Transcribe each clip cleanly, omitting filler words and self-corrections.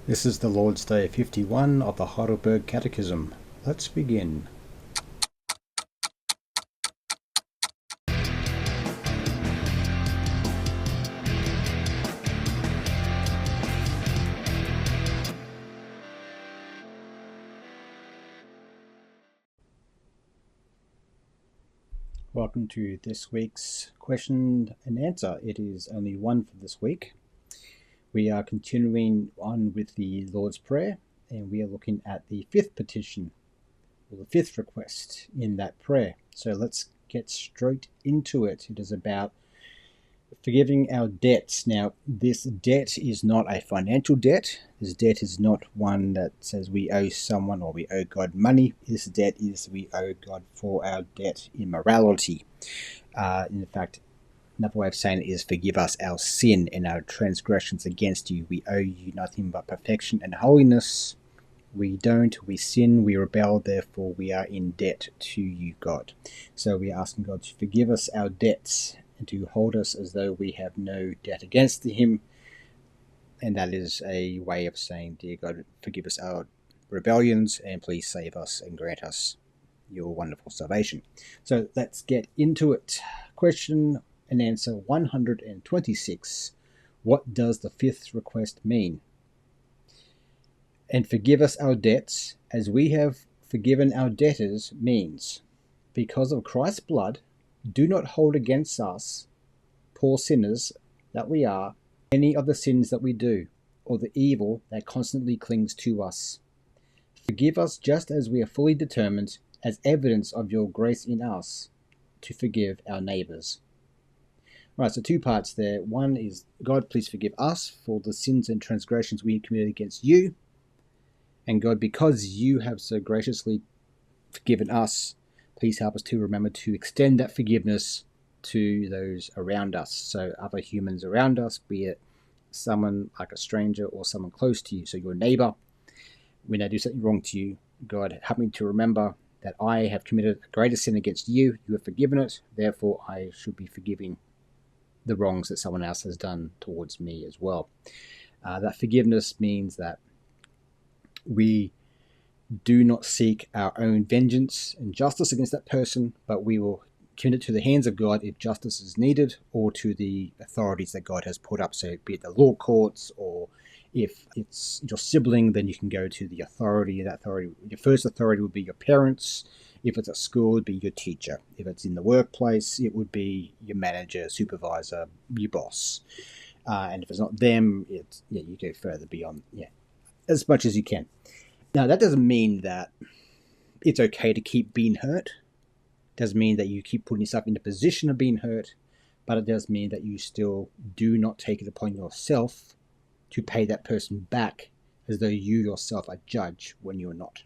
This is the Lord's Day 51 of the Heidelberg Catechism. Let's begin. Welcome to this week's question and answer. It is only one for this week. We are continuing on with the Lord's Prayer, and we are looking at the fifth petition, or the fifth request in that prayer. So let's get straight into it. It is about forgiving our debts. Now, this debt is not a financial debt. This debt is not one that says we owe someone or we owe God money. This debt is we owe God for our debt in morality. In fact, another way of saying it is forgive us our sin and our transgressions against you. We owe you nothing but perfection and holiness. We don't, we sin, we rebel, therefore we are in debt to you, God. So we are asking God to forgive us our debts and to hold us as though we have no debt against him. And that is a way of saying, dear God, forgive us our rebellions and please save us and grant us your wonderful salvation. So let's get into it. Question and answer 126. What does the fifth request mean? And forgive us our debts as we have forgiven our debtors means, because of Christ's blood, do not hold against us, poor sinners that we are, any of the sins that we do, or the evil that constantly clings to us. Forgive us just as we are fully determined, as evidence of your grace in us, to forgive our neighbours. Right, so two parts there. One is, God, please forgive us for the sins and transgressions we have committed against you. And God, because you have so graciously forgiven us, please help us to remember to extend that forgiveness to those around us. So other humans around us, be it someone like a stranger or someone close to you. So your neighbor, when I do something wrong to you, God, help me to remember that I have committed a greater sin against you. You have forgiven it. Therefore, I should be forgiving the wrongs that someone else has done towards me as well. That forgiveness means that we do not seek our own vengeance and justice against that person, but we will commit it to the hands of God if justice is needed, or to the authorities that God has put up. So be it the law courts, or if it's your sibling, then you can go to the authority. That authority, your first authority would be your parents. If it's at school, it would be your teacher. If it's in the workplace, it would be your manager, supervisor, your boss. And if it's not them, you go further beyond, as much as you can. Now, that doesn't mean that it's okay to keep being hurt. It doesn't mean that you keep putting yourself in the position of being hurt, but it does mean that you still do not take it upon yourself to pay that person back as though you yourself are judge when you're not.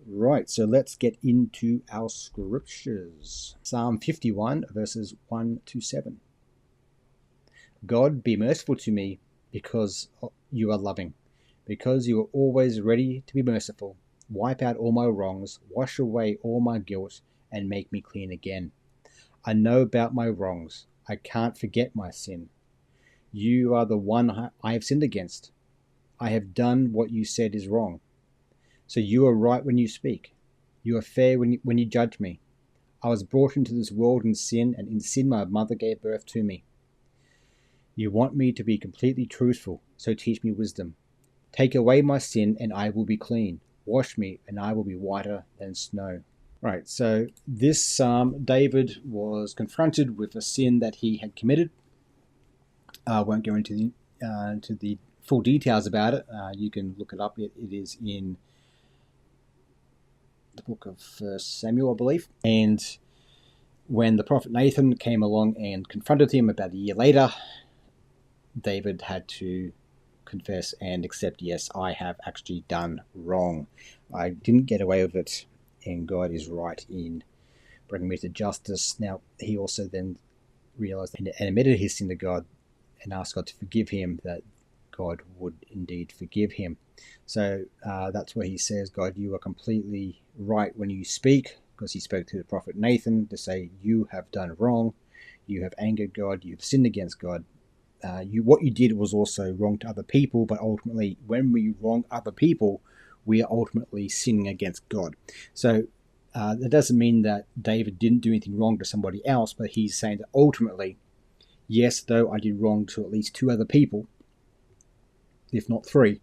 Right, so let's get into our scriptures. Psalm 51, verses 1 to 7. God, be merciful to me because you are loving. Because you are always ready to be merciful, wipe out all my wrongs, wash away all my guilt, and make me clean again. I know about my wrongs. I can't forget my sin. You are the one I have sinned against. I have done what you said is wrong. So you are right when you speak. You are fair when you judge me. I was brought into this world in sin, and in sin my mother gave birth to me. You want me to be completely truthful, so teach me wisdom. Take away my sin, and I will be clean. Wash me, and I will be whiter than snow. Right, so this psalm, David was confronted with a sin that he had committed. I won't go into the full details about it. You can look it up. It is in the book of 1 Samuel, I believe. And when the prophet Nathan came along and confronted him about a year later, David had to confess and accept, yes, I have actually done wrong. I didn't get away with it, and God is right in bringing me to justice. Now, he also then realized and admitted his sin to God and asked God to forgive him, that God would indeed forgive him. So that's where he says, God, you are completely right when you speak, because he spoke to the prophet Nathan to say, you have done wrong, you have angered God, you have sinned against God, what you did was also wrong to other people, but ultimately, when we wrong other people, we are ultimately sinning against God. So that doesn't mean that David didn't do anything wrong to somebody else, but he's saying that ultimately, yes, though I did wrong to at least 2 other people, if not 3,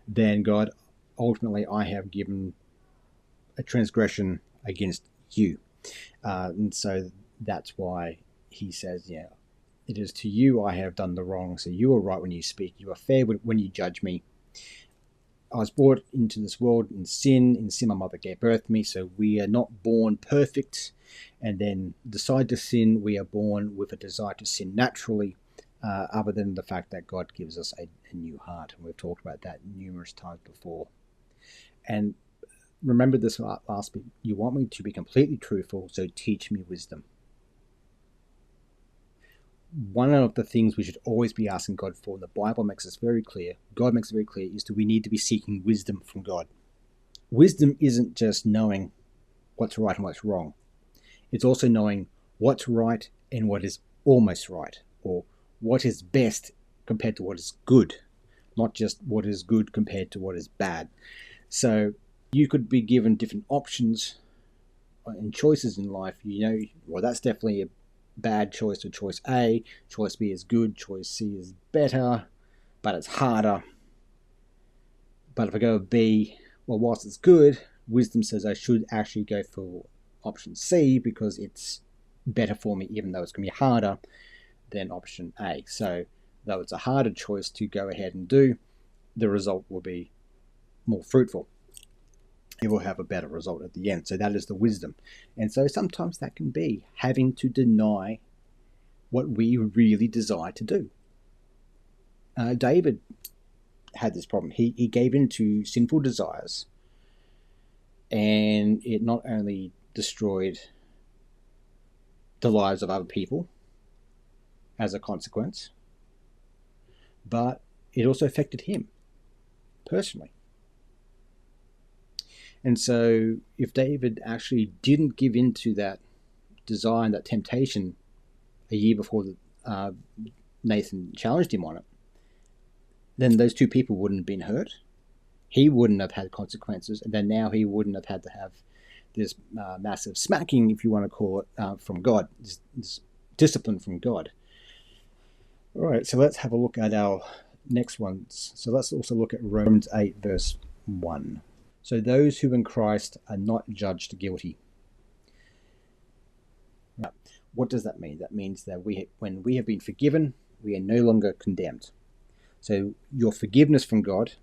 then God, ultimately I have given a transgression against you. And so that's why he says, yeah, it is to you I have done the wrong. So you are right when you speak. You are fair when you judge me. I was brought into this world in sin. In sin, my mother gave birth to me. So we are not born perfect and then decide to sin. We are born with a desire to sin naturally, other than the fact that God gives us a new heart. And we've talked about that numerous times before. And remember this last bit. You want me to be completely truthful, so teach me wisdom. One of the things we should always be asking God for, and the Bible makes us very clear, God makes it very clear, is that we need to be seeking wisdom from God. Wisdom isn't just knowing what's right and what's wrong. It's also knowing what's right and what is almost right, or what is best compared to what is good, not just what is good compared to what is bad. So you could be given different options and choices in life. Well, that's definitely a bad choice to choice A. Choice B is good. Choice C is better, but it's harder. But if I go with B, well, whilst it's good, wisdom says I should actually go for option C because it's better for me, even though it's going to be harder than option A. So though it's a harder choice to go ahead and do, the result will be more fruitful. It will have a better result at the end. So that is the wisdom. And so sometimes that can be having to deny what we really desire to do. David had this problem. He gave in to sinful desires, and it not only destroyed the lives of other people as a consequence, but it also affected him personally. And so if David actually didn't give in to that desire and that temptation a year before Nathan challenged him on it, then those 2 people wouldn't have been hurt. He wouldn't have had consequences, and then now he wouldn't have had to have this massive smacking, if you want to call it, from God, this discipline from God. All right, so let's have a look at our next ones. So let's also look at Romans 8, verse 1. So those who in Christ are not judged guilty. Now, what does that mean? That means that when we have been forgiven, we are no longer condemned. So your forgiveness from God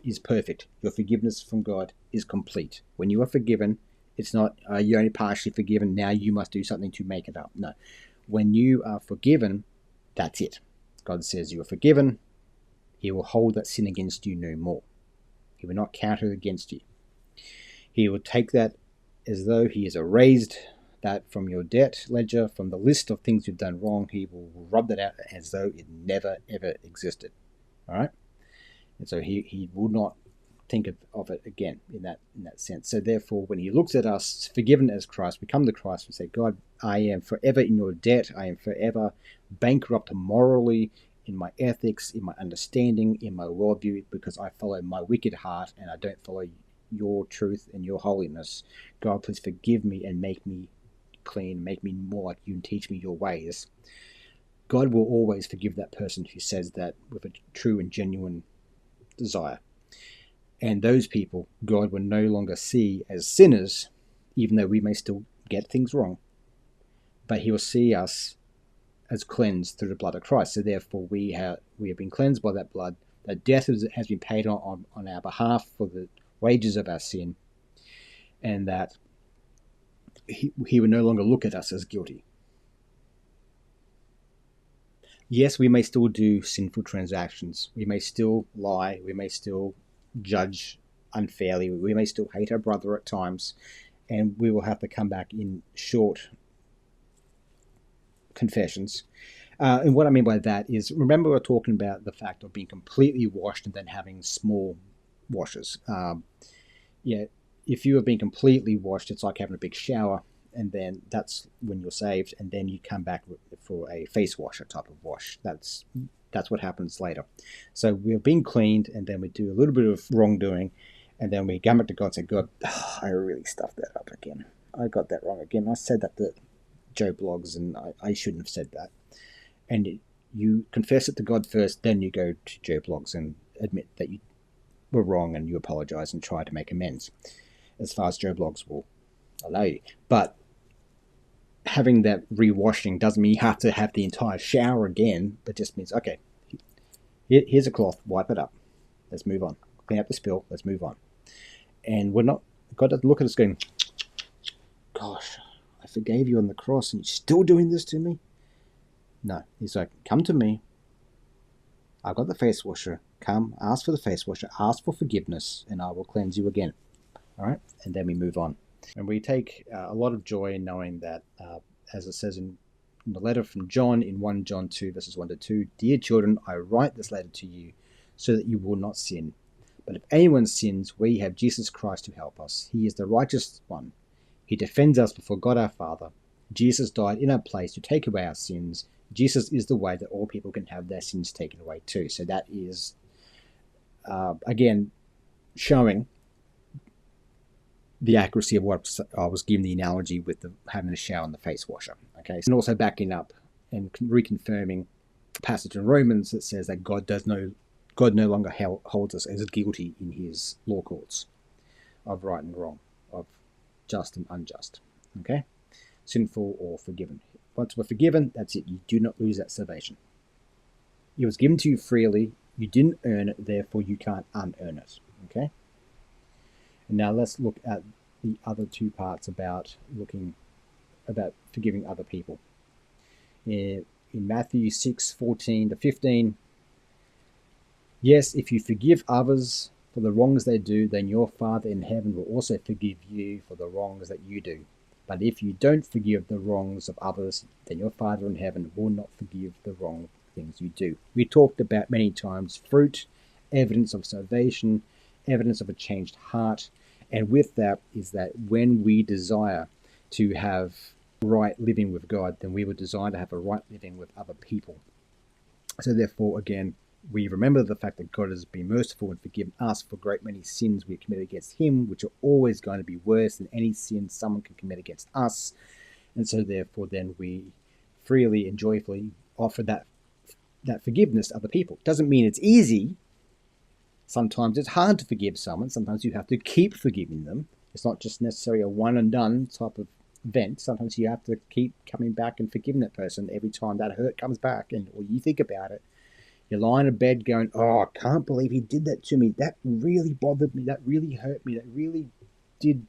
is perfect. Your forgiveness from God is complete. When you are forgiven, it's not you're only partially forgiven, now you must do something to make it up. No. When you are forgiven, that's it. God says you are forgiven. He will hold that sin against you no more. He will not count it against you. He will take that as though he has erased that from your debt ledger, from the list of things you've done wrong. He will rub that out as though it never, ever existed. All right? And so he will not think of it again in that sense. So therefore, when he looks at us, forgiven as Christ, we come to Christ and say, God, I am forever in your debt. I am forever bankrupt morally, in my ethics, in my understanding, in my worldview, because I follow my wicked heart and I don't follow your truth and your holiness. God, please forgive me and make me clean, make me more like you and teach me your ways. God will always forgive that person who says that with a true and genuine desire. And those people, God will no longer see as sinners, even though we may still get things wrong, but he will see us as cleansed through the blood of Christ. So therefore we have been cleansed by that blood. That death has been paid on our behalf for the wages of our sin, and that he will no longer look at us as guilty. Yes, we may still do sinful transactions. We may still lie. We may still judge unfairly. We may still hate our brother at times, and we will have to come back in short confessions. And what I mean by that is, remember we're talking about the fact of being completely washed and then having small washes. If you have been completely washed, it's like having a big shower, and then that's when you're saved, and then you come back for a face wash, a type of wash. That's That's what happens later. So we're being cleaned, and then we do a little bit of wrongdoing, and then we come back to God and say, God, I really stuffed that up again. I got that wrong again. I said that to Joe Blogs, and I shouldn't have said that. And you confess it to God first, then you go to Joe Blogs and admit that you were wrong, and you apologize and try to make amends, as far as Joe Blogs will allow you. But having that rewashing doesn't mean you have to have the entire shower again, but just means, okay, here's a cloth, wipe it up, let's move on. Clean up the spill, let's move on. And God doesn't look at us going, gosh, I forgave you on the cross and you're still doing this to me? No, he's like, come to me. I've got the face washer. Come, ask for the face washer, ask for forgiveness, and I will cleanse you again. All right? And then we move on. And we take a lot of joy in knowing that, as it says in the letter from John, in 1 John 2, verses 1 to 2, Dear children, I write this letter to you so that you will not sin. But if anyone sins, we have Jesus Christ to help us. He is the righteous one. He defends us before God our Father. Jesus died in our place to take away our sins. Jesus is the way that all people can have their sins taken away too. So that is, again, showing the accuracy of what I was given the analogy with having a shower and the face washer. Okay, and also backing up and reconfirming the passage in Romans that says that God no longer holds us as guilty in his law courts of right and wrong, of just and unjust. Okay, sinful or forgiven. Once we're forgiven, that's it. You do not lose that salvation. It was given to you freely. You didn't earn it, therefore you can't unearn it. Okay. And now let's look at the other two parts about forgiving other people. In Matthew 6:14 to 15, yes, if you forgive others for the wrongs they do, then your Father in heaven will also forgive you for the wrongs that you do. But if you don't forgive the wrongs of others, then your Father in heaven will not forgive the wrong things you do. We talked about many times fruit, evidence of salvation, evidence of a changed heart. And with that is that when we desire to have right living with God, then we will desire to have a right living with other people. So therefore, again, we remember the fact that God has been merciful and forgiven us for great many sins we have committed against him, which are always going to be worse than any sin someone can commit against us. And so therefore, then we freely and joyfully offer that forgiveness to other people. Doesn't mean it's easy. Sometimes it's hard to forgive someone. Sometimes you have to keep forgiving them. It's not just necessarily a one and done type of event. Sometimes you have to keep coming back and forgiving that person every time that hurt comes back, or you think about it. You're lying in bed going, oh, I can't believe he did that to me. That really bothered me. That really hurt me. That really did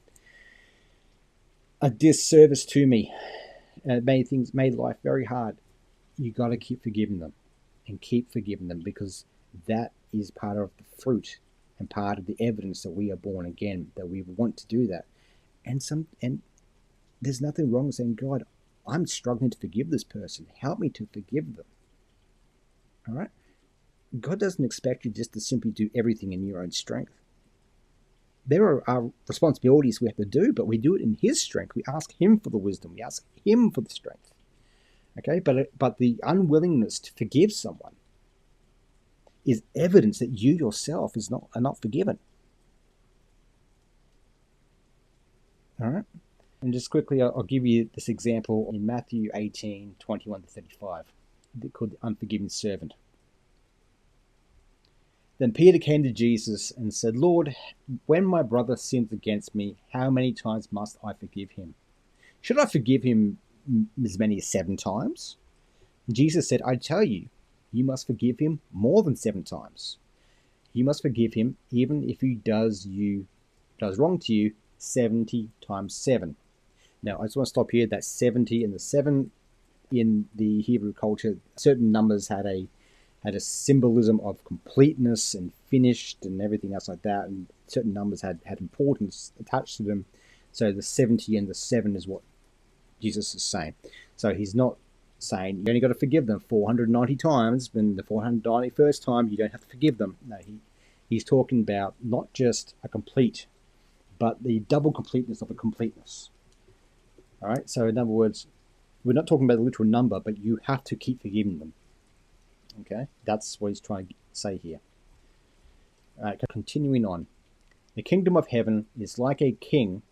a disservice to me. And it made life very hard. You got to keep forgiving them and keep forgiving them, because that is part of the fruit and part of the evidence that we are born again, that we want to do that. And there's nothing wrong with saying, God, I'm struggling to forgive this person. Help me to forgive them. All right? God doesn't expect you just to simply do everything in your own strength. There are our responsibilities we have to do, but we do it in his strength. We ask him for the wisdom. We ask him for the strength. Okay? But the unwillingness to forgive someone is evidence that you yourself are not forgiven. All right? And just quickly, I'll give you this example in Matthew 18:21 to 35, called the unforgiving servant. Then Peter came to Jesus and said, Lord, when my brother sins against me, how many times must I forgive him? Should I forgive him as many as 7 times? And Jesus said, I tell you, you must forgive him more than 7 times. You must forgive him even if he does wrong to you 70 times 7. Now, I just want to stop here. That 70 and the 7 in the Hebrew culture, certain numbers had a symbolism of completeness and finished and everything else like that, and certain numbers had importance attached to them. So the 70 and the 7 is what Jesus is saying. So he's not saying you only got to forgive them 490 times, and the 491st time you don't have to forgive them. No, he's talking about not just a complete, but the double completeness of a completeness. All right. So in other words, we're not talking about the literal number, but you have to keep forgiving them. Okay, that's what he's trying to say here. Continuing on. The kingdom of heaven is like a king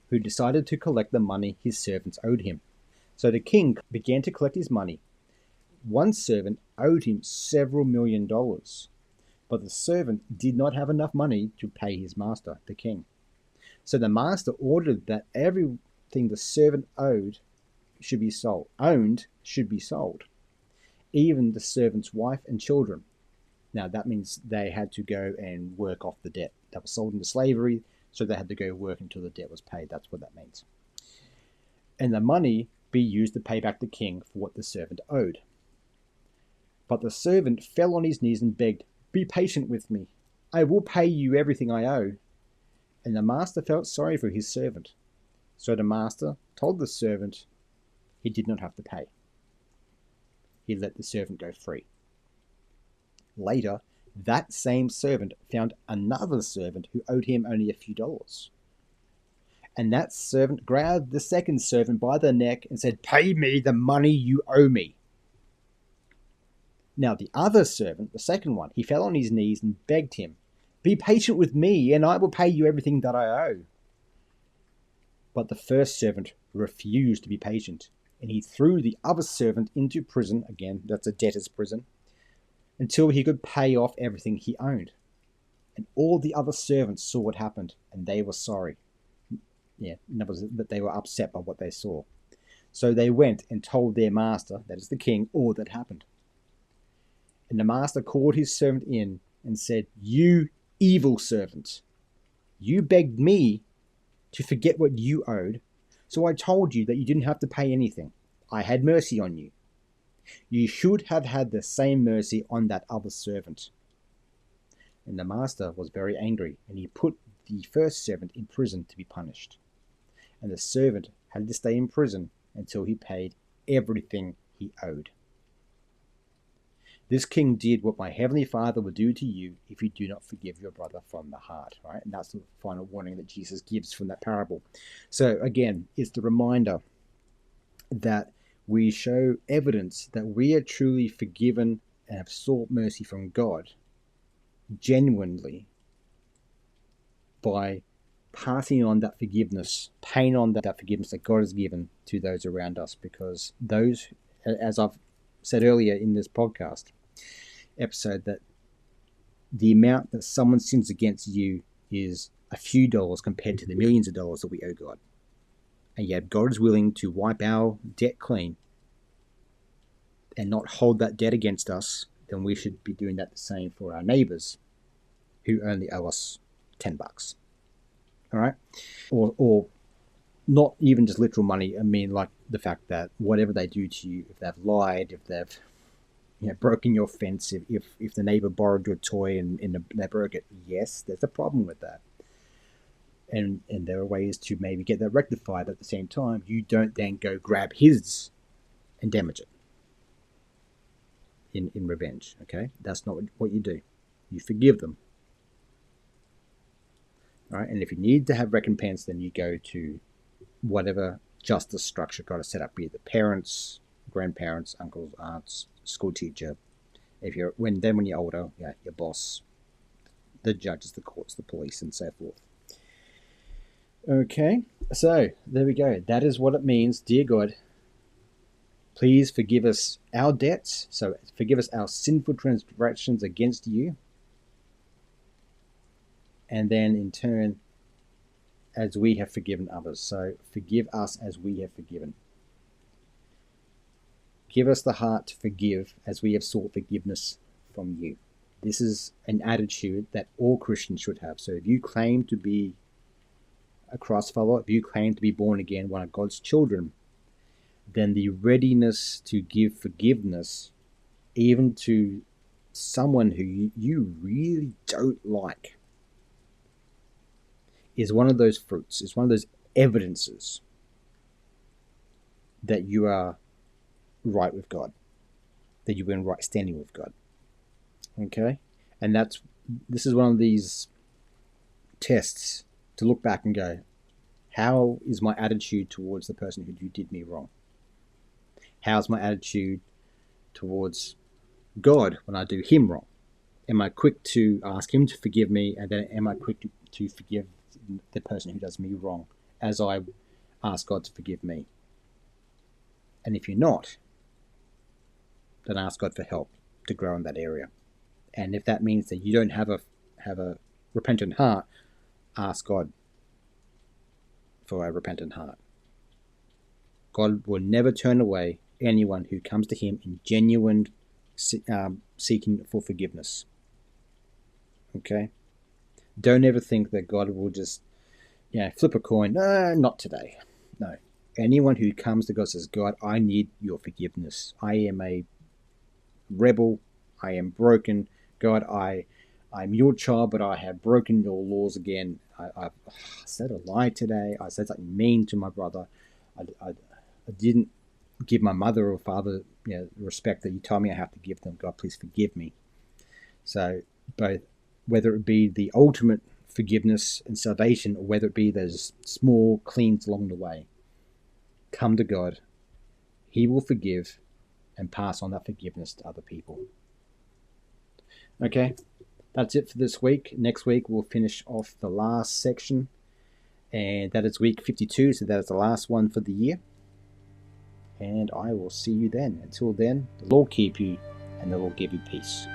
who decided to collect the money his servants owed him. So the king began to collect his money. One servant owed him several $1,000,000, but the servant did not have enough money to pay his master, the king. So the master ordered that everything the servant owned should be sold, even the servant's wife and children. Now that means they had to go and work off the debt. They were sold into slavery, so they had to go work until the debt was paid. That's what that means. And the money be used to pay back the king for what the servant owed. But the servant fell on his knees and begged, "Be patient with me. I will pay you everything I owe." And the master felt sorry for his servant. So the master told the servant he did not have to pay. He let the servant go free. Later, that same servant found another servant who owed him only a few dollars. And that servant grabbed the second servant by the neck and said, "Pay me the money you owe me." Now the other servant, the second one, he fell on his knees and begged him, "Be patient with me, and I will pay you everything that I owe." But the first servant refused to be patient, and he threw the other servant into prison, again, that's a debtor's prison, until he could pay off everything he owned. And all the other servants saw what happened, and they were sorry. Yeah, in other words, that they were upset by what they saw. So they went and told their master, that is the king, all that happened. And the master called his servant in and said, "You evil servant, you begged me to forget what you owed, so I told you that you didn't have to pay anything. I had mercy on you. You should have had the same mercy on that other servant." And the master was very angry, and he put the first servant in prison to be punished. And the servant had to stay in prison until he paid everything he owed. This king did what my heavenly Father would do to you if you do not forgive your brother from the heart, right? And that's the final warning that Jesus gives from that parable. So again, it's the reminder that we show evidence that we are truly forgiven and have sought mercy from God genuinely by passing on that forgiveness, paying on that forgiveness that God has given to those around us, because those, as I've said earlier in this podcast episode, that the amount that someone sins against you is a few dollars compared to the millions of dollars that we owe God. And yet God is willing to wipe our debt clean and not hold that debt against us. Then we should be doing that the same for our neighbors who only owe us $10. All right? Or not even just literal money. I mean, like the fact that whatever they do to you, if they've lied, if they've broken your fence, if the neighbor borrowed your toy and they broke it, yes, there's a problem with that. And there are ways to maybe get that rectified. At the same time, you don't then go grab his and damage it in revenge, okay? That's not what you do. You forgive them. All right? And if you need to have recompense, then you go to whatever justice structure God has set up, be it the parents, grandparents, uncles, aunts, school teacher. When you're older, your boss, the judges, the courts, the police, and so forth. Okay, so there we go. That is what it means. Dear God, please forgive us our debts. So forgive us our sinful transgressions against you. And then in turn, as we have forgiven others. So forgive us as we have forgiven. Give us the heart to forgive as we have sought forgiveness from you. This is an attitude that all Christians should have. So if you claim to be a Christ follower, if you claim to be born again, one of God's children, then the readiness to give forgiveness, even to someone who you really don't like, is one of those fruits, is one of those evidences that you are right with God, that you're in right standing with God. Okay? And this is one of these tests to look back and go, how is my attitude towards the person who did me wrong? How's my attitude towards God when I do him wrong? Am I quick to ask him to forgive me, and then am I quick to forgive the person who does me wrong as I ask God to forgive me? And if you're not, then ask God for help to grow in that area. And if that means that you don't have a repentant heart, ask God for a repentant heart. God will never turn away anyone who comes to him in genuine seeking for forgiveness. Okay? Don't ever think that God will just flip a coin. No, not today. No. Anyone who comes to God says, God, I need your forgiveness. I am a rebel. I am broken. God, I'm your child, but I have broken your laws again. I said a lie today. I said something mean to my brother. I didn't give my mother or father the respect that you told me I have to give them. God, please forgive me. So both, whether it be the ultimate forgiveness and salvation, or whether it be those small cleans along the way, come to God. He will forgive and pass on that forgiveness to other people. Okay, that's it for this week. Next week we'll finish off the last section, and that is week 52, so that is the last one for the year. And I will see you then. Until then, the Lord keep you, and the Lord give you peace.